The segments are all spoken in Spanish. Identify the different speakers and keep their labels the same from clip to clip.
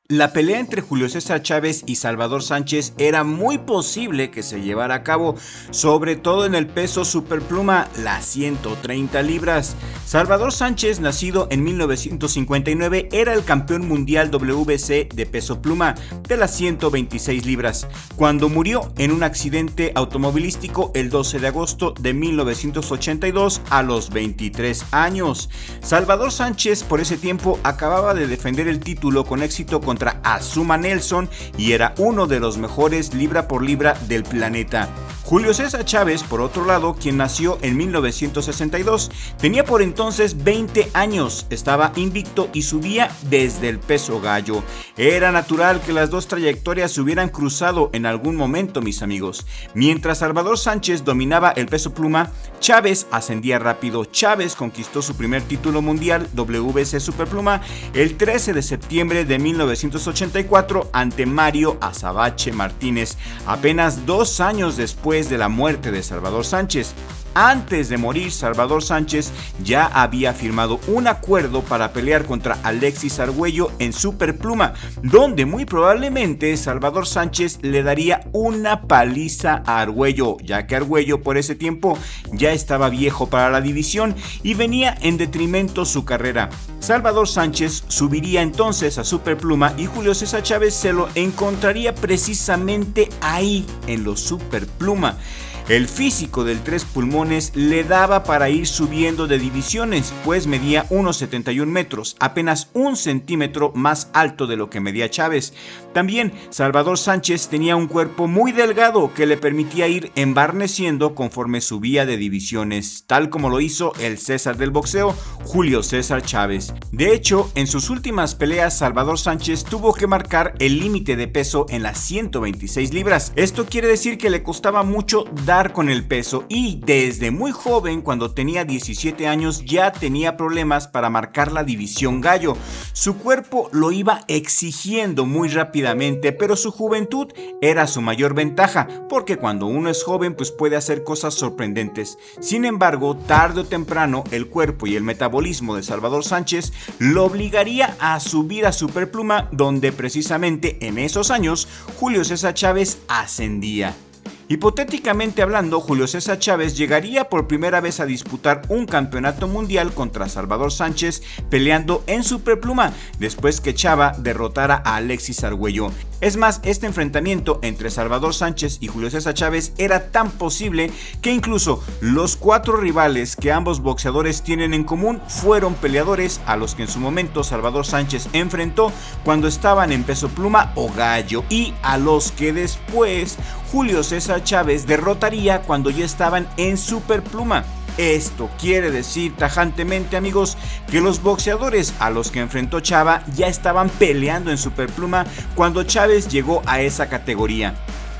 Speaker 1: La pelea entre Julio César Chávez y Salvador Sánchez era muy posible que se llevara a cabo, sobre todo en el peso superpluma, las 130 libras. Salvador Sánchez, nacido en 1959, era el campeón mundial WBC de peso pluma de las 126 libras, cuando murió en un accidente automovilístico el 12 de agosto de 1982 a los 23 años. Salvador Sánchez por ese tiempo acababa de defender el título con éxito contra Azuma Nelson y era uno de los mejores libra por libra del planeta. Julio César Chávez, por otro lado, quien nació en 1962, tenía por entonces 20 años, estaba invicto y subía desde el peso gallo. Era natural que las dos trayectorias se hubieran cruzado en algún momento, mis amigos. Mientras Salvador Sánchez dominaba el peso pluma, Chávez ascendía rápido. Chávez conquistó su primer título mundial WBC Superpluma el 13 de septiembre de 1984 ante Mario Azabache Martínez, apenas 2 años después de la muerte de Salvador Sánchez. Antes de morir, Salvador Sánchez ya había firmado un acuerdo para pelear contra Alexis Argüello en Superpluma, donde muy probablemente Salvador Sánchez le daría una paliza a Argüello, ya que Argüello por ese tiempo ya estaba viejo para la división y venía en detrimento su carrera. Salvador Sánchez subiría entonces a Superpluma y Julio César Chávez se lo encontraría precisamente ahí, en los Superpluma. El físico del Tres Pulmones le daba para ir subiendo de divisiones, pues medía 1,71 metros, apenas 1 centímetro más alto de lo que medía Chávez. También Salvador Sánchez tenía un cuerpo muy delgado que le permitía ir embarneciendo conforme subía de divisiones, tal como lo hizo el César del boxeo, Julio César Chávez. De hecho, en sus últimas peleas, Salvador Sánchez tuvo que marcar el límite de peso en las 126 libras. Esto quiere decir que le costaba mucho dar con el peso y desde muy joven, cuando tenía 17 años, ya tenía problemas para marcar la división gallo. Su cuerpo lo iba exigiendo muy rápidamente, pero su juventud era su mayor ventaja, porque cuando uno es joven pues puede hacer cosas sorprendentes. Sin embargo, tarde o temprano el cuerpo y el metabolismo de Salvador Sánchez lo obligaría a subir a Superpluma, donde precisamente en esos años Julio César Chávez ascendía. Hipotéticamente hablando, Julio César Chávez llegaría por primera vez a disputar un campeonato mundial contra Salvador Sánchez peleando en Superpluma, después que Chava derrotara a Alexis Argüello. Es más, este enfrentamiento entre Salvador Sánchez y Julio César Chávez era tan posible que incluso los 4 rivales que ambos boxeadores tienen en común fueron peleadores a los que en su momento Salvador Sánchez enfrentó cuando estaban en peso pluma o gallo y a los que después Julio César Chávez derrotaría cuando ya estaban en Superpluma. Esto quiere decir tajantemente, amigos, que los boxeadores a los que enfrentó Chava ya estaban peleando en Superpluma cuando Chávez llegó a esa categoría.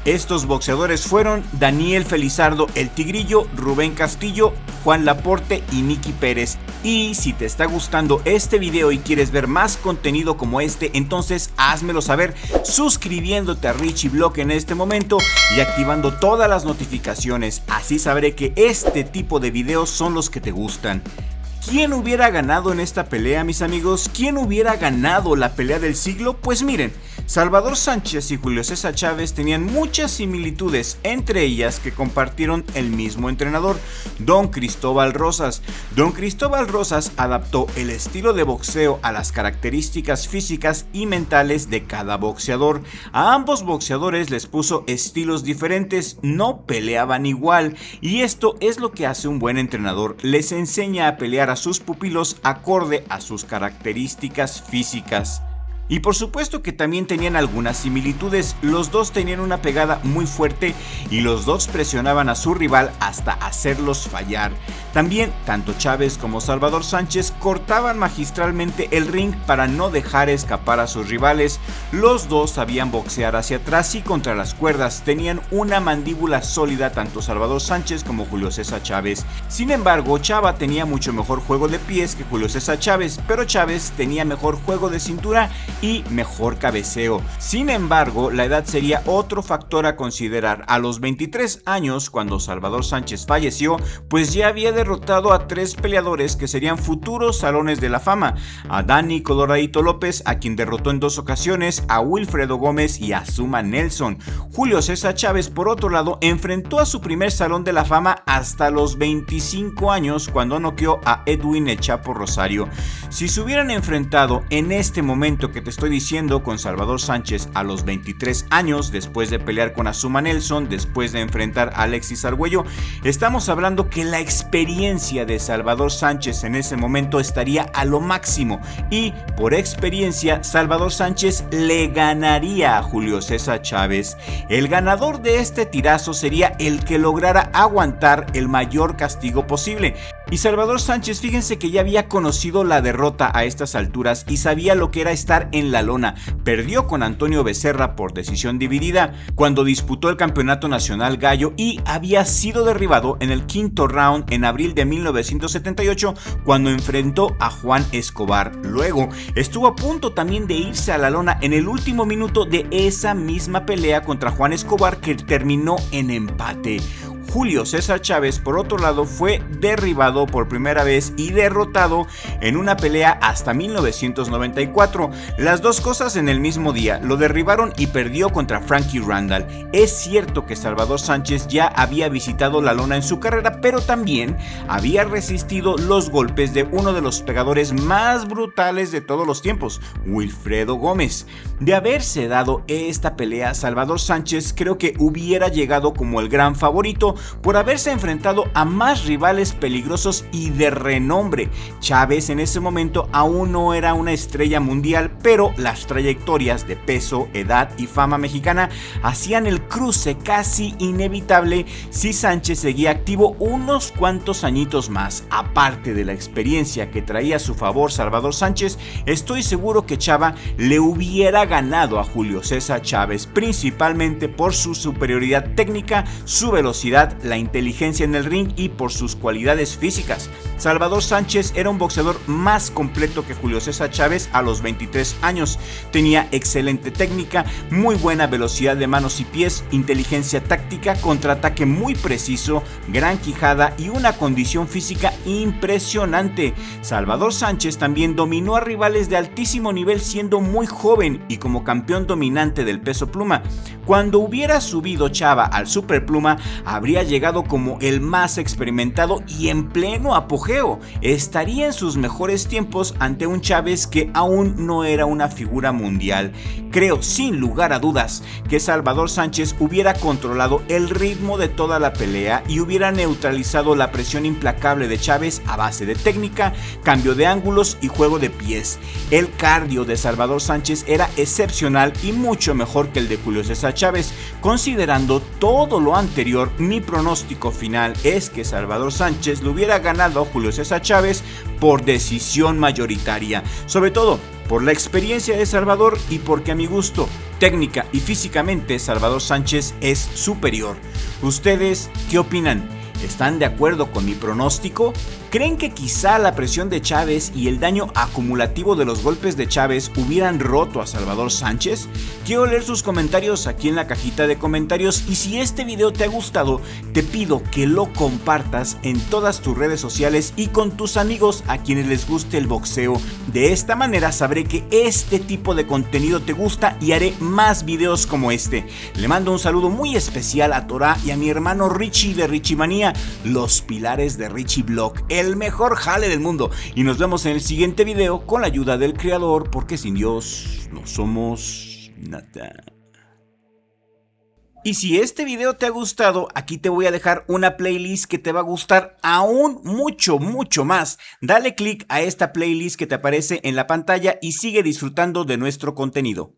Speaker 1: Estos boxeadores fueron Daniel Felizardo el Tigrillo, Rubén Castillo, Juan Laporte y Miki Pérez. Y si te está gustando este video y quieres ver más contenido como este, entonces házmelo saber suscribiéndote a Richie Blog en este momento y activando todas las notificaciones. Así sabré que este tipo de videos son los que te gustan. ¿Quién hubiera ganado en esta pelea, mis amigos? ¿Quién hubiera ganado la pelea del siglo? Pues miren, Salvador Sánchez y Julio César Chávez tenían muchas similitudes, entre ellas que compartieron el mismo entrenador, Don Cristóbal Rosas. Don Cristóbal Rosas adaptó el estilo de boxeo a las características físicas y mentales de cada boxeador. A ambos boxeadores les puso estilos diferentes, no peleaban igual, y esto es lo que hace un buen entrenador, les enseña a pelear a sus pupilos acorde a sus características físicas. Y por supuesto que también tenían algunas similitudes, los dos tenían una pegada muy fuerte y los dos presionaban a su rival hasta hacerlos fallar. También, tanto Chávez como Salvador Sánchez cortaban magistralmente el ring para no dejar escapar a sus rivales. Los dos sabían boxear hacia atrás y contra las cuerdas, tenían una mandíbula sólida tanto Salvador Sánchez como Julio César Chávez. Sin embargo, Chava tenía mucho mejor juego de pies que Julio César Chávez, pero Chávez tenía mejor juego de cintura y mejor cabeceo. Sin embargo, la edad sería otro factor a considerar. A los 23 años, cuando Salvador Sánchez falleció, pues ya había derrotado derrotado a 3 peleadores que serían futuros salones de la fama: a Danny Coloradito López, a quien derrotó en 2 ocasiones, a Wilfredo Gómez y a Zuma Nelson. Julio César Chávez, por otro lado, enfrentó a su primer salón de la fama hasta los 25 años, cuando noqueó a Edwin El Chapo Rosario. Si se hubieran enfrentado en este momento que te estoy diciendo con Salvador Sánchez a los 23 años, después de pelear con Azuma Nelson, después de enfrentar a Alexis Argüello, estamos hablando que la experiencia de Salvador Sánchez en ese momento estaría a lo máximo, y por experiencia Salvador Sánchez le ganaría a Julio César Chávez. El ganador de este tirazo sería el que lograra aguantar el mayor castigo posible. Y Salvador Sánchez, fíjense que ya había conocido la derrota a estas alturas y sabía lo que era estar en la lona. Perdió con Antonio Becerra por decisión dividida cuando disputó el campeonato nacional gallo, y había sido derribado en el 5º round en abril de 1978 cuando enfrentó a Juan Escobar. Luego estuvo a punto también de irse a la lona en el último minuto de esa misma pelea contra Juan Escobar, que terminó en empate. Julio César Chávez, por otro lado, fue derribado por primera vez y derrotado en una pelea hasta 1994. Las dos cosas en el mismo día. Lo derribaron y perdió contra Frankie Randall. Es cierto que Salvador Sánchez ya había visitado la lona en su carrera, pero también había resistido los golpes de uno de los pegadores más brutales de todos los tiempos, Wilfredo Gómez. De haberse dado esta pelea, Salvador Sánchez creo que hubiera llegado como el gran favorito, por haberse enfrentado a más rivales peligrosos y de renombre. Chávez en ese momento aún no era una estrella mundial, pero las trayectorias de peso, edad y fama mexicana hacían el cruce casi inevitable si Sánchez seguía activo unos cuantos añitos más. Aparte de la experiencia que traía a su favor Salvador Sánchez, estoy seguro que Chava le hubiera ganado a Julio César Chávez, principalmente por su superioridad técnica, su velocidad, la inteligencia en el ring y por sus cualidades físicas. Salvador Sánchez era un boxeador más completo que Julio César Chávez a los 23 años. Tenía excelente técnica, muy buena velocidad de manos y pies, inteligencia táctica, contraataque muy preciso, gran quijada y una condición física impresionante. Salvador Sánchez también dominó a rivales de altísimo nivel siendo muy joven y como campeón dominante del peso pluma. Cuando hubiera subido Chava al superpluma, habría llegado como el más experimentado y en pleno apogeo. Estaría en sus mejores tiempos ante un Chávez que aún no era una figura mundial. Creo sin lugar a dudas que Salvador Sánchez hubiera controlado el ritmo de toda la pelea y hubiera neutralizado la presión implacable de Chávez a base de técnica, cambio de ángulos y juego de pies. El cardio de Salvador Sánchez era excepcional y mucho mejor que el de Julio César Chávez. Considerando todo lo anterior, mi pronóstico final es que Salvador Sánchez le hubiera ganado a Julio César Chávez por decisión mayoritaria, sobre todo por la experiencia de Salvador y porque a mi gusto, técnica y físicamente Salvador Sánchez es superior. ¿Ustedes qué opinan? ¿Están de acuerdo con mi pronóstico? ¿Creen que quizá la presión de Chávez y el daño acumulativo de los golpes de Chávez hubieran roto a Salvador Sánchez? Quiero leer sus comentarios aquí en la cajita de comentarios, y si este video te ha gustado, te pido que lo compartas en todas tus redes sociales y con tus amigos a quienes les guste el boxeo. De esta manera sabré que este tipo de contenido te gusta y haré más videos como este. Le mando un saludo muy especial a Torah y a mi hermano Richie de Richie Manía, los pilares de Richie Blog, el mejor jale del mundo, y nos vemos en el siguiente video con la ayuda del creador, porque sin Dios no somos nada. Y si este video te ha gustado, aquí te voy a dejar una playlist que te va a gustar aún mucho más. Dale click a esta playlist que te aparece en la pantalla y sigue disfrutando de nuestro contenido.